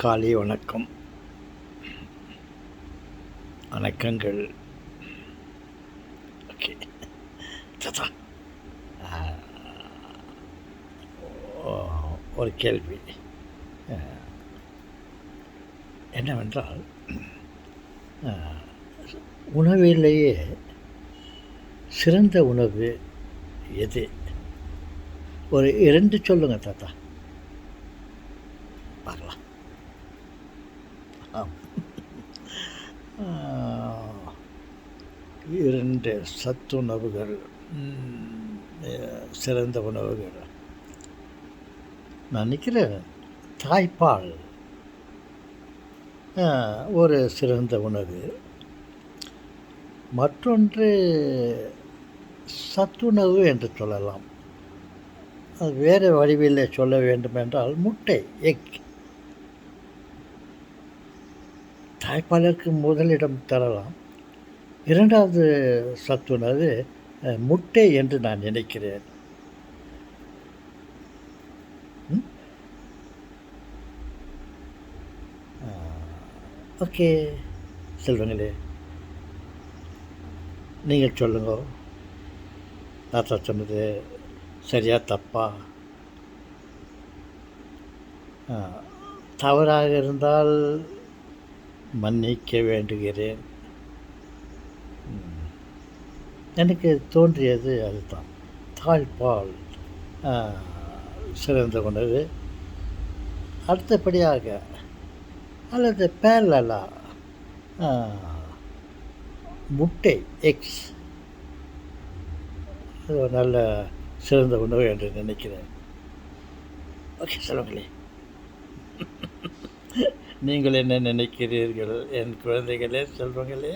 காலை வணக்கம். வணக்கங்கள். ஓகே தாத்தா, ஒரு கேள்வி என்னவென்றால், உணவிலேயே சிறந்த உணவு எது? ஒரு 2 சொல்லுங்க தாத்தா, பார்க்கலாம். ஆம். 2 சத்துணவுகள், சிறந்த உணவுகள். நான் நினைக்கிறேன் தாய்ப்பால் ஒரு சிறந்த உணவு. மற்றொன்று சத்துணவு என்று சொல்லலாம். அது வேறு வடிவில் சொல்ல வேண்டுமென்றால் முட்டை, எக். தாய்ப்பாலுக்கு முதலிடம் தரலாம். 2வது சத்துணவு முட்டை என்று நான் நினைக்கிறேன். ஓகே செல்வங்களே, நீங்கள் சொல்லுங்க. தாத்தா சொன்னது சரியா தப்பா? தவறாக இருந்தால் மன்னிக்க வேண்டுகிறேன். எனக்கு தோன்றியது அதுதான். தாய்ப்பால் சிறந்த உணவு. அடுத்தபடியாக அல்லது பேரலா முட்டை, எக்ஸ், அது ஒரு நல்ல சிறந்த உணவு என்று நினைக்கிறேன். ஓகே செல்வங்களே, நீங்கள் என்ன நினைக்கிறீர்கள் என் குழந்தைகளே, செல்வங்களே?